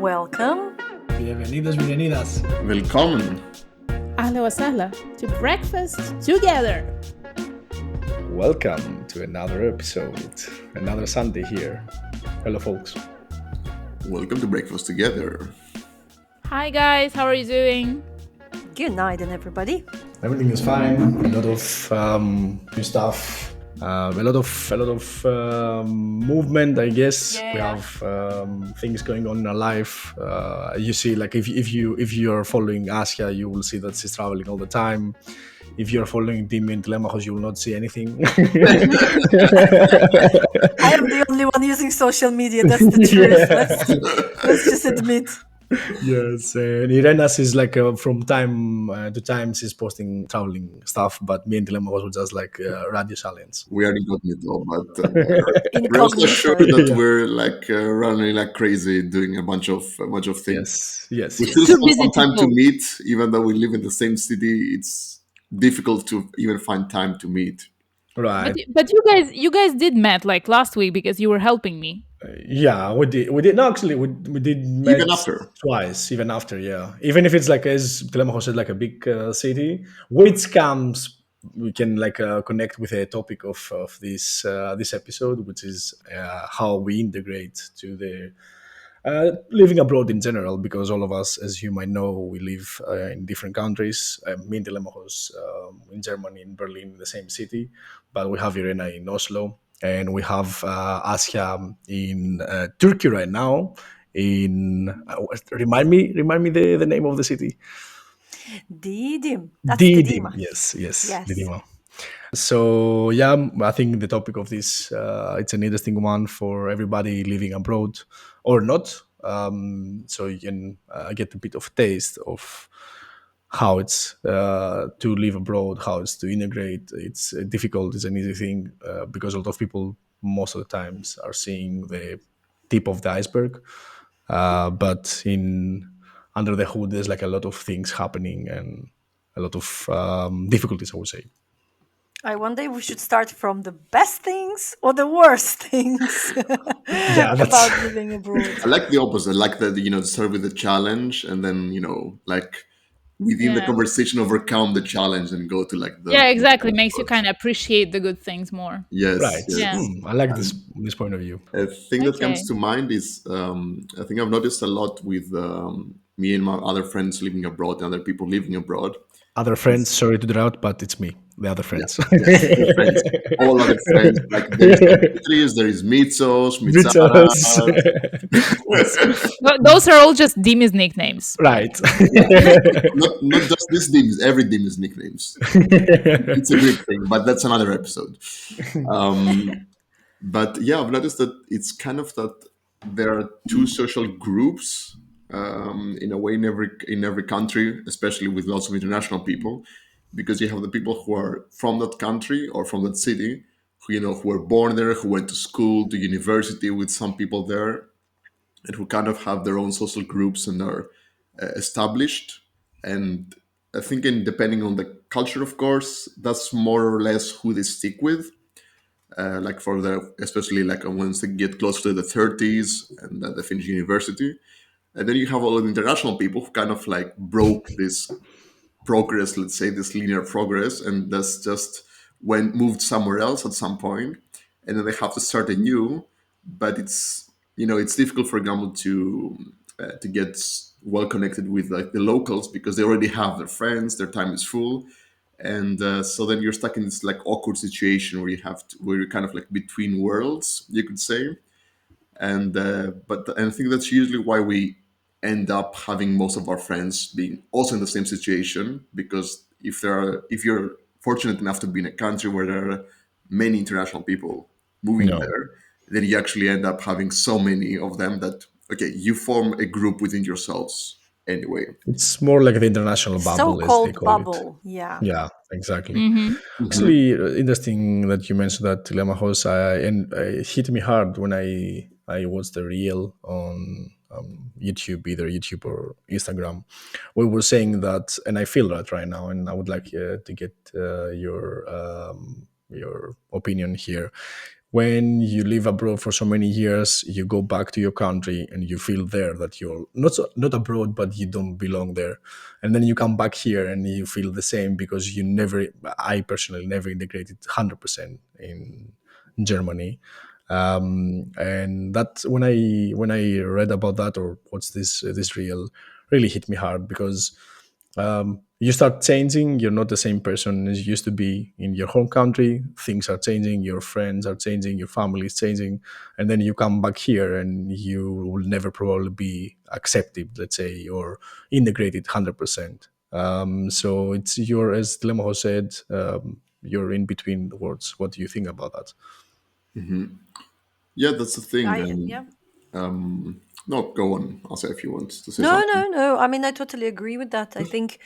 Welcome. Bienvenidos, bienvenidas. Willkommen. Ahla wa sahla to breakfast together. Welcome to another episode, another Sunday here. Hello, folks. Welcome to Breakfast Together. Hi guys, how are you doing? Good night, everybody. Everything is fine. A lot of new stuff. A lot of movement, I guess. Yeah. We have things going on in our life. You see, like if you are following Asia, you will see that she's traveling all the time. If you're following Dimi and Telemachos, you will not see anything. I am the only one using social media. That's the truth. Let's just admit. Yes, and Irenas is like from time to time she's posting traveling stuff, but me and Telemachos were just like radio silence. We are incognito, but Incognito. rest assured that we're like running like crazy, doing a bunch of things. Yes. We still Too spend busy some to time to post. meet, even though we live in the same city. It's difficult to even find time to meet. Right. But you guys did met like last week because you were helping me. Yeah, we did. No, actually, we did met Even after. twice, even after. Yeah, even if it's like as Telemachos said, like a big city, which comes we can like connect with a topic of this this episode, which is how we integrate to the living abroad in general, because all of us, as you might know, we live in different countries. Me and Telemachos in Germany, in Berlin, in the same city, but we have Irena in Oslo, and we have Asya in Turkey right now. Remind me the name of the city. Didim. That's Didim. Didima. Yes, Yes. Didima. So yeah, I think the topic of this it's an interesting one for everybody living abroad or not. So you can get a bit of taste of how it's to live abroad, how it's to integrate. It's difficult. It's an easy thing because a lot of people most of the times are seeing the tip of the iceberg, but in under the hood there's like a lot of things happening and a lot of difficulties, I would say. I wonder if we should start from the best things or the worst things Yeah, that's about living abroad. I like the opposite. I like that, start with the challenge and then, like within the Yeah. conversation overcome the challenge and go to like the Yeah, exactly. Makes you kind of appreciate the good things more. yes, right. yes. Yeah. I like this point of view. A thing that comes Okay. to mind is I think I've noticed a lot with me and my other friends living abroad and other people living abroad. Other friends, sorry to interrupt, but it's me, the other friends. Yes, other friends, all other friends. Like there is Dimitris, there is Mitsos, Mitsara. Those are all just Dimi's nicknames. Right. Not just this names, every name is nicknames. It's a Greek thing, but that's another episode. But yeah, I've noticed that it's kind of that there are two social groups in a way in every country, especially with lots of international people, because you have the people who are from that country or from that city, who were born there, who went to school, to university with some people there, and who kind of have their own social groups and are established. And I think, depending on the culture, of course, that's more or less who they stick with. Like for especially like once they get close to the 30s and then they finish university. And then you have all of the international people who kind of like broke this progress, let's say this linear progress, and that's just moved somewhere else at some point, and then they have to start anew. But it's difficult, for example, to get well connected with like the locals because they already have their friends, their time is full, and so then you're stuck in this like awkward situation where you're kind of like between worlds, you could say. And I think that's usually why we end up having most of our friends being also in the same situation, because if you're fortunate enough to be in a country where there are many international people moving No. there, then you actually end up having so many of them that you form a group within yourselves anyway. It's more like the international bubble, as they So-called call it. bubble. Yeah. Yeah, exactly. Mm-hmm. Actually, interesting that you mentioned that Telemachos, and it hit me hard when I watched the reel on YouTube, either YouTube or Instagram. We were saying that, and I feel that right now, and I would like to get your opinion here. when you live abroad for so many years, you go back to your country and you feel there that you're not abroad, but you don't belong there. And then you come back here and you feel the same because you never, I personally never integrated 100% in Germany. And that when I read about that, or what's this real, really hit me hard, because you start changing. You're not the same person as you used to be in your home country. Things are changing. Your friends are changing. Your family is changing. And then you come back here and you will never probably be accepted, let's say, or integrated 100%. So it's your, as Telemaho said, you're in between the words. What do you think about that? Yeah, that's the thing. I And yeah. no, go on. I'll say if you want to say No, something. no, no. I mean, I totally agree with that. I think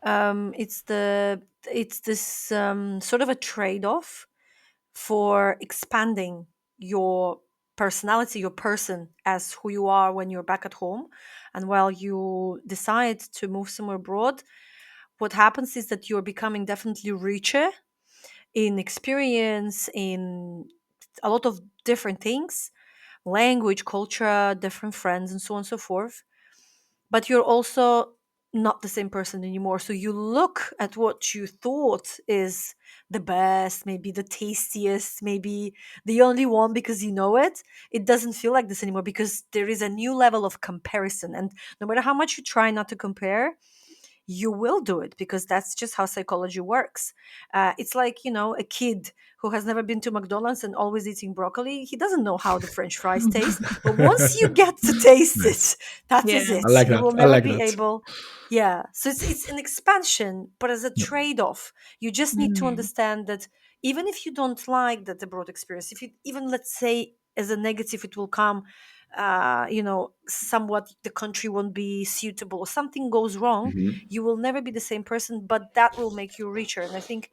it's this sort of a trade-off for expanding your personality, your person as who you are when you're back at home. And while you decide to move somewhere abroad, what happens is that you're becoming definitely richer in experience, in a lot of different things, language, culture, different friends, and so on and so forth. But you're also not the same person anymore. So you look at what you thought is the best, maybe the tastiest, maybe the only one because you know it. It doesn't feel like this anymore because there is a new level of comparison. And no matter how much you try not to compare, you will do it because that's just how psychology works. It's like, a kid who has never been to McDonald's and always eating broccoli. He doesn't know how the French fries taste. But once you get to taste it, Nice. that Yeah. is I it. like You that. will I never like be that. able. Yeah. So it's an expansion, but as a Yeah. trade off. You just need to Mm. understand that even if you don't like that abroad experience, if you even, let's say, as a negative, it will come, somewhat the country won't be suitable or something goes wrong, Hmm. you will never be the same person, but that will make you richer. And I think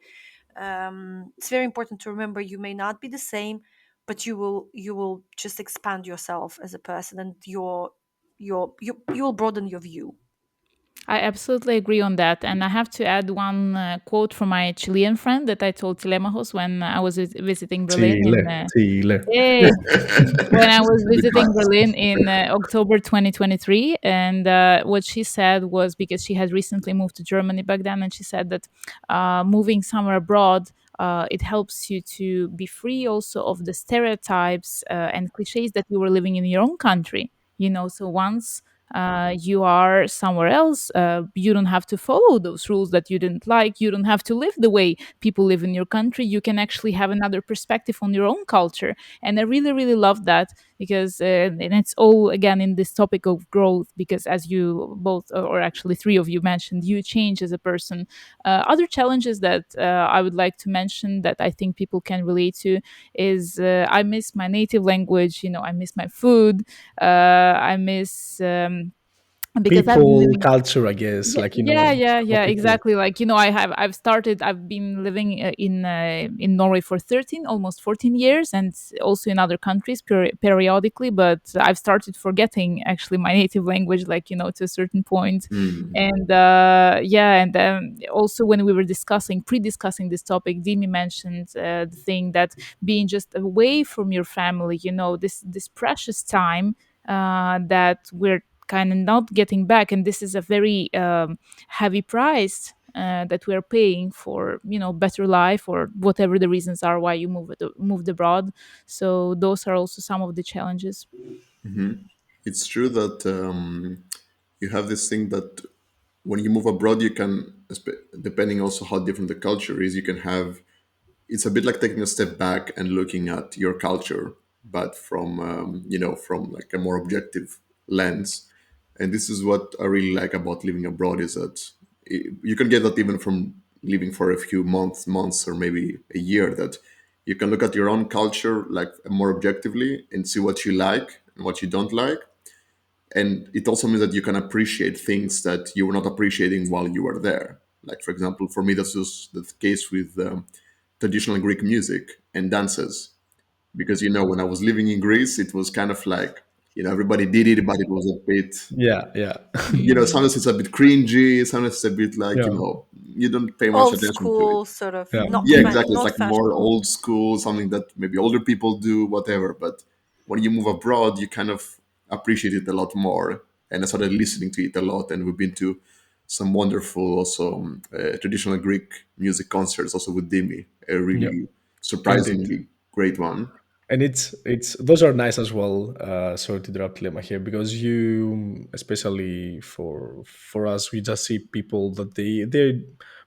it's very important to remember you may not be the same, but you will just expand yourself as a person, and you will broaden your view. I absolutely agree on that. And I have to add one quote from my Chilean friend that I told Telemachos when I was visiting Berlin in Chile. Chile. Yay. When I was Big visiting facts. Berlin in October 2023. And what she said was, because she had recently moved to Germany back then, and she said that moving somewhere abroad, it helps you to be free also of the stereotypes and cliches that you were living in your own country. So once you are somewhere else, you don't have to follow those rules that you didn't like. You don't have to live the way people live in your country. You can actually have another perspective on your own culture. And I really, really love that, because and it's all again in this topic of growth, because as you both, or actually three of you mentioned, you change as a person. Other challenges that I would like to mention that I think people can relate to is I miss my native language. I miss my food. I miss because I've been People, living. culture, I guess, Yeah, like, yeah, yeah, how yeah, people. exactly. Like, I've been living in Norway for 13, almost 14 years, and also in other countries periodically. But I've started forgetting actually my native language, like, to a certain point. Mm. And yeah, and also when we were pre-discussing this topic, Dimi mentioned the thing that being just away from your family, this precious time that we're kind of not getting back, and this is a very heavy price that we're paying for better life, or whatever the reasons are why you moved abroad. So those are also some of the challenges. Hmm. It's true that you have this thing that when you move abroad, you can, depending also how different the culture is, you can have, it's a bit like taking a step back and looking at your culture, but from from like a more objective lens. And this is what I really like about living abroad, is that you can get that even from living for a few months or maybe a year, that you can look at your own culture like more objectively and see what you like and what you don't like. And it also means that you can appreciate things that you were not appreciating while you were there. Like, for example, for me, this was the case with traditional Greek music and dances, because when I was living in Greece, it was kind of like everybody did it, but it was a bit, Yeah, yeah, Mm. sometimes it's a bit cringy, sometimes it's a bit like, yeah, you don't pay much Old attention to it. school, sort of yeah. not Yeah, exactly. It's not like more fashionable. old school, something that maybe older people do, whatever. But when you move abroad, you kind of appreciate it a lot more. And I started listening to it a lot. And we've been to some wonderful, also traditional Greek music concerts, also with Dimi, a Yeah, really indeed. surprisingly great one. And it's those are nice as well. Sorry to interrupt, Lema, here, because you, especially for us, we just see people that they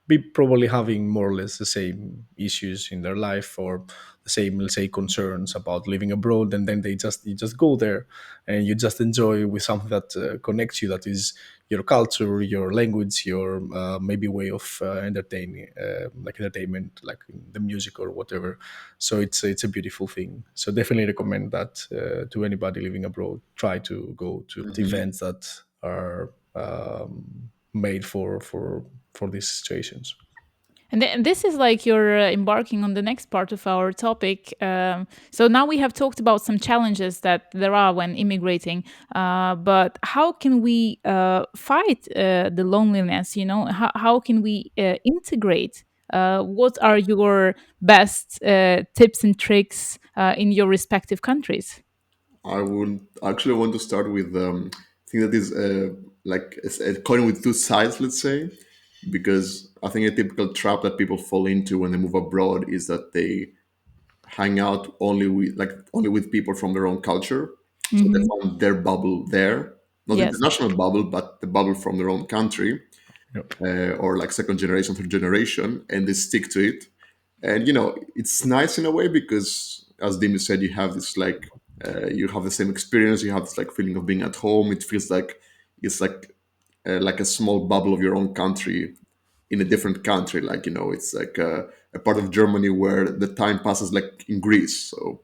be probably having more or less the same issues in their life, or the same, let's say, concerns about living abroad, and then you just go there and you just enjoy with something that connects you, that is your culture, your language, your maybe way of entertaining, like entertainment, like the music or whatever. So it's a beautiful thing. So definitely recommend that to anybody living abroad. Try to go to Hmm. events that are made for these situations. And this is like you're embarking on the next part of our topic. So now we have talked about some challenges that there are when immigrating, but how can we fight the loneliness? How can we integrate? What are your best tips and tricks in your respective countries? I would actually want to start with thing that is like a coin with two sides, let's say, because I think a typical trap that people fall into when they move abroad is that they hang out only with people from their own culture. So they Hmm. found their bubble there, not the Yes. international bubble, but the bubble from their own country, Yep. or like second generation, third generation, and they stick to it. And it's nice in a way because, as Dimi said, you have this like you have the same experience, you have this like feeling of being at home. It feels like it's like a small bubble of your own country in a different country. Like it's like a part of Germany where the time passes like in Greece. So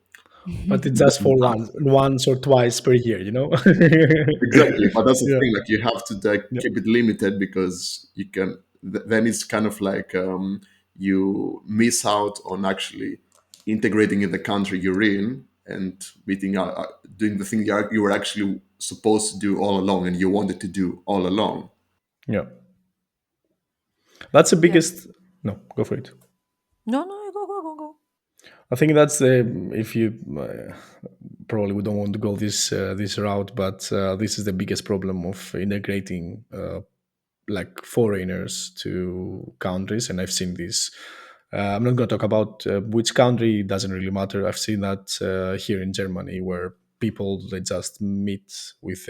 But it's just for once or twice per year, you know. exactly, but that's the Yeah, thing. Like you have to like yeah, keep it limited because you can. Then it's kind of like you miss out on actually integrating in the country you're in and meeting out, doing the thing you were actually supposed to do all along and you wanted to do all along. yeah. That's the Yeah. biggest. No, go for it. No, no, go, go, go, go. I think that's the, if you probably we don't want to go this route, but this is the biggest problem of integrating like foreigners to countries, and I've seen this. I'm not going to talk about which country; it doesn't really matter. I've seen that here in Germany, where people they just meet with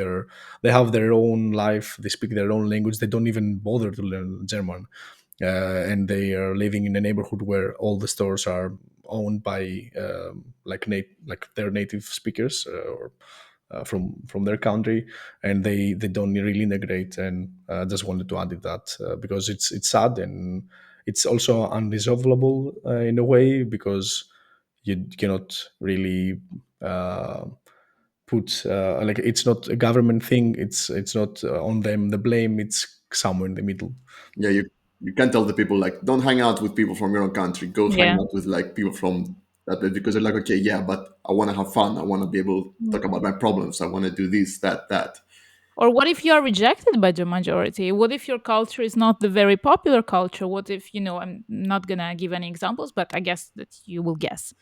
they have their own life, they speak their own language, they don't even bother to learn German, and they are living in a neighborhood where all the stores are owned by like their native speakers or from their country, and they don't really integrate. And just wanted to add it that because it's sad, and it's also unresolvable in a way, because you cannot really put like it's not a government thing, it's not on them the blame, it's somewhere in the middle. Yeah, you can't tell the people like don't hang out with people from your own country. Go hang Yeah. out with like people from that place because they're like, okay, yeah, but I want to have fun. I want to be able to talk about my problems. I want to do this, that, that. Or what if you are rejected by the majority? What if your culture is not the very popular culture? What if, I'm not gonna give any examples, but I guess that you will guess,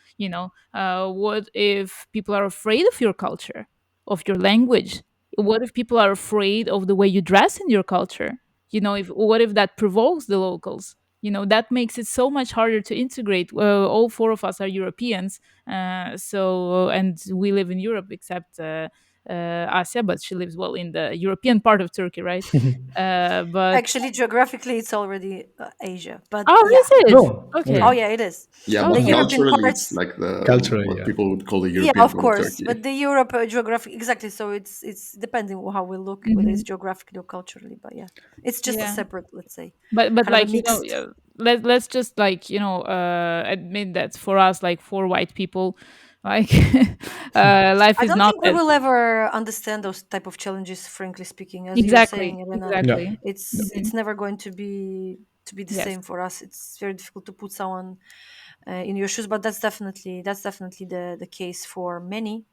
what if people are afraid of your culture, of your language? What if people are afraid of the way you dress in your culture? What if that provokes the locals? That makes it so much harder to integrate. All four of us are Europeans, and we live in Europe, except Asya, but she lives well in the European part of Turkey, right? But Actually, geographically, it's already Asia, but oh, yeah. is it? No, Oh Okay, okay. yeah, it is. Yeah, but The okay. European culturally, it's parts. like the Culturally, what yeah. people would call the Yeah, European of part of course, Turkey. but the Europe geographic exactly. So it's depending on how we look, whether Hmm. it's geographically or culturally. But yeah, it's just a Yeah. separate, let's say, But kind of a like mixed. let's just like admit that for us, like for white people, like life I is don't not think we as will ever understand those type of challenges, frankly speaking. As you were exactly saying, Elena, Yeah, exactly. yeah, it's never going to be the Yes. same for us. It's very difficult to put someone in your shoes, but that's definitely the case for many.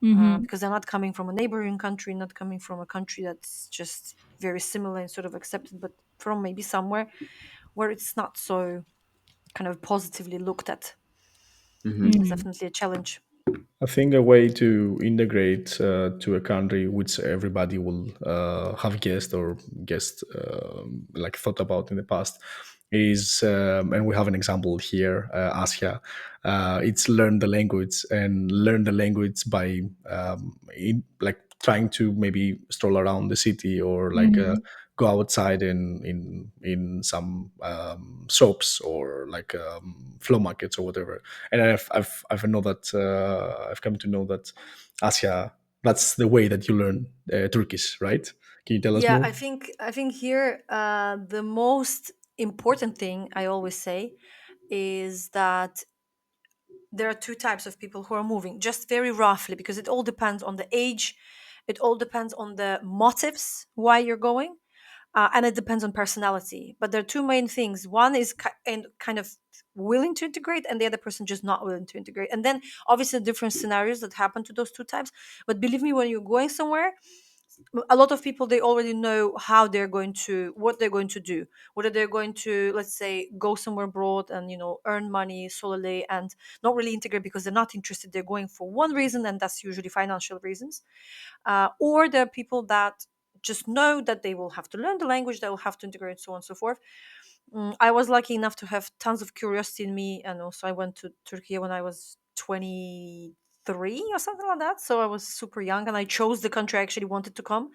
Mm-hmm. because they're not coming from a neighboring country, not coming from a country that's just very similar and sort of accepted, but from maybe somewhere where it's not so kind of positively looked at. It's Hmm. Mm. definitely a challenge. I think a way to integrate to a country which everybody will have guessed or guessed like thought about in the past is, and we have an example here, Asia. It's learn the language and learn the language by like trying to maybe stroll around the city or like Mm. go outside in some shops or like flow markets or whatever. And I've know that I've come to know that Asia, that's the way that you learn Turkish, right? Can you tell us Yeah, more? I think here the most important thing I always say is that there are two types of people who are moving, just very roughly, because it all depends on the age, it all depends on the motives why you're going, and it depends on personality. But there are two main things. One is and kind of willing to integrate, and the other person just not willing to integrate. And then obviously different scenarios that happen to those two types. But believe me, when you're going somewhere, a lot of people, they already know how they're going to, what they're going to do, whether they're going to, let's say, go somewhere abroad and earn money solely and not really integrate because they're not interested. They're going for one reason, and that's usually financial reasons. Or there are people that just know that they will have to learn the language, they will have to integrate, so on and so forth. I was lucky enough to have tons of curiosity in me, and also I went to Turkey when I was 23 or something like that. So I was super young, and I chose the country I actually wanted to come,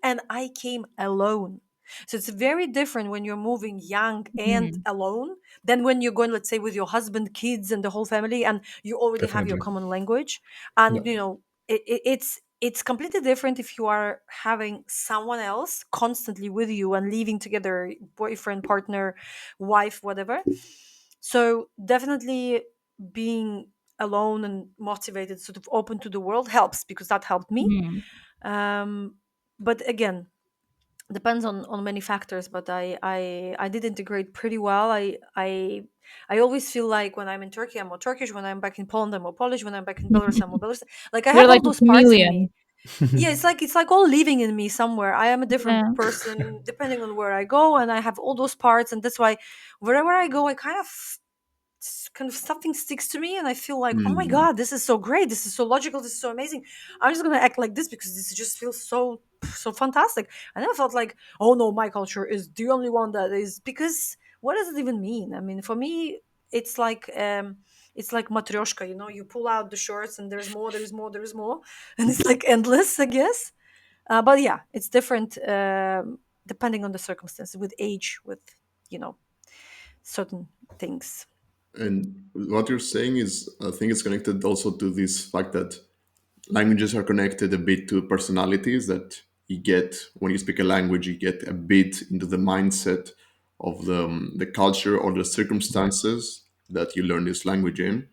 and I came alone. So it's very different when you're moving young and Mm. alone than when you're going, let's say, with your husband, kids, and the whole family, and you already have your Definitely. common language. Yeah. And it's completely different if you are having someone else constantly with you and living together, boyfriend, partner, wife, whatever. So definitely being alone and motivated, sort of open to the world, helps, because that helped me. Mm. But again, depends on many factors. But I did integrate pretty well. I always feel like when I'm in Turkey I'm more Turkish, when I'm back in Poland I'm more Polish, when I'm back in Belarus I'm more Belarus. Like I You're have like all a those parts in me. chameleon. Yeah, it's like all living in me somewhere. I am a different Yeah. person depending on where I go, and I have all those parts, and that's why wherever I go I kind of something sticks to me, and I feel like, oh my Mm. god, this is so great, this is so logical, this is so amazing. I'm just gonna act like this because this just feels so fantastic. I never felt like, oh no, my culture is the only one that is, because what does it even mean? I mean, for me, it's like matryoshka, you pull out the shorts and there's more, there's more, there's more, and it's like endless, I guess. But yeah, it's different, depending on the circumstances, with age, with you know certain things. And what you're saying is, I think it's connected also to this fact that languages are connected a bit to personalities, that you get when you speak a language, you get a bit into the mindset of the culture or the circumstances that you learn this language in.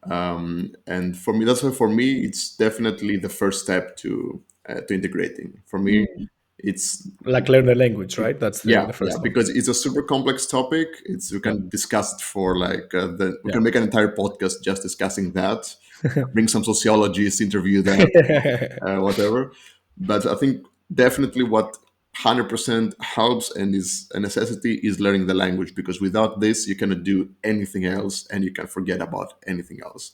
And for me, that's why for me it's definitely the first step to integrating. For me, Mm. it's Like learn the language, right? That's the yeah, yeah, first one. because it's a super complex topic. It's we Yeah. can discuss it for like we Yeah. can make an entire podcast just discussing that. Bring some sociologists, interview them, whatever. But I think definitely what 100% helps and is a necessity is learning the language, because without this you cannot do anything else and you can forget about anything else.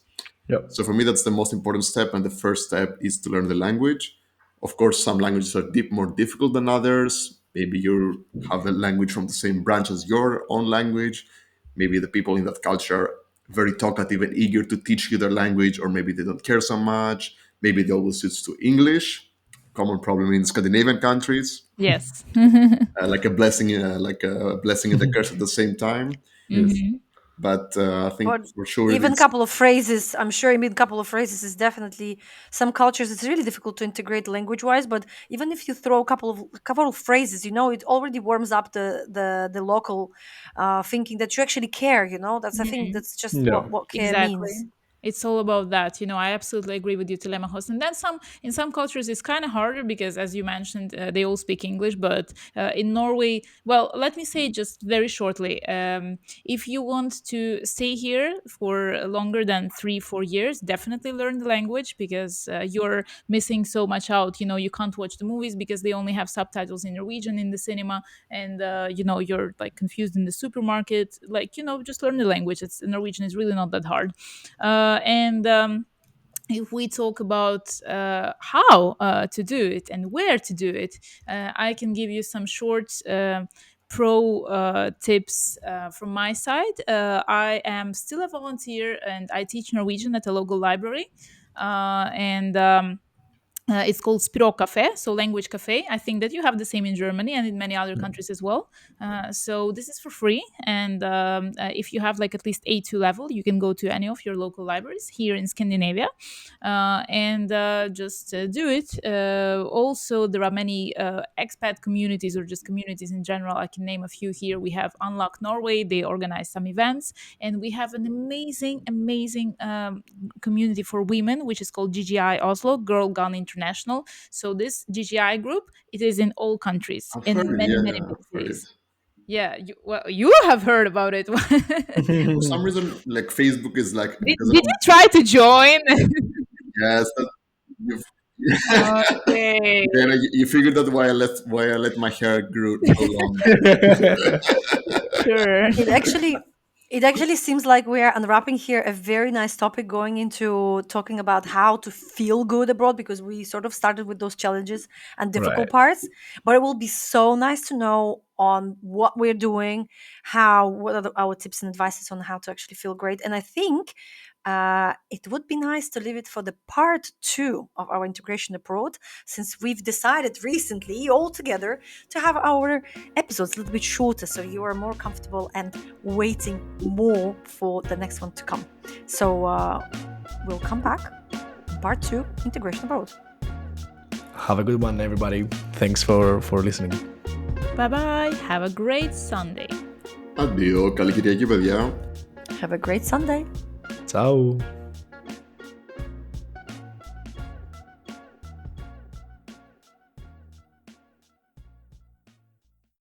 Yeah. So for me, that's the most important step, and the first step is to learn the language. Of course, some languages are more difficult than others. Maybe you have a language from the same branch as your own language. Maybe the people in that culture are very talkative and eager to teach you their language, or maybe they don't care so much. Maybe they always switch to English. Common problem in Scandinavian countries, Yes. like a blessing and a curse at the same time. Yes. Hmm. But I think But for sure even a it's couple of phrases, I'm sure even a couple of phrases is definitely, some cultures it's really difficult to integrate language wise. But even if you throw a couple of phrases, it already warms up the local thinking that you actually care. That's, I think Mm. that's just Yeah. what care Exactly. means. It's all about that. I absolutely agree with you, Telemachos. And then in some cultures it's kind of harder because, as you mentioned, they all speak English. But in Norway, well, let me say just very shortly, if you want to stay here for longer than 3-4 years, definitely learn the language, because you're missing so much out. You can't watch the movies because they only have subtitles in Norwegian in the cinema, and you're like confused in the supermarket. Like, just learn the language. Norwegian is really not that hard. And if we talk about how to do it and where to do it, I can give you some short pro tips from my side. I am still a volunteer and I teach Norwegian at a local library. And It's called Språk Cafe, so language cafe. I think that you have the same in Germany and in many other countries as well. So this is for free, and if you have like at least A2 level, you can go to any of your local libraries here in Scandinavia, and just do it. Also, there are many expat communities or just communities in general. I can name a few here. We have Unlock Norway; they organize some events, and we have an amazing community for women, which is called GGI Oslo, Girl Gone International. So this GGI group, it is in all countries, I've in heard, many, yeah, many big I've heard it. cities. Yeah, you have heard about it. For some reason, like Facebook is like, did, because did you try to join? yes, that you've, Okay, then you figured out why I let my hair grow long. sure. It actually it actually seems like we are unwrapping here a very nice topic, going into talking about how to feel good abroad, because we sort of started with those challenges and Right. difficult parts. But it will be so nice to know on what we're doing, what are our tips and advices on how to actually feel great. And I think it would be nice to leave it for the part 2 of our integration abroad, since we've decided recently all together to have our episodes a little bit shorter, so you are more comfortable and waiting more for the next one to come. So we'll come back in part 2, integration abroad. Have a good one, everybody. Thanks for listening. Bye bye. Have a great Sunday. Αντίο, καλή Κυριακή, παιδιά. Have a great Sunday. Ciao.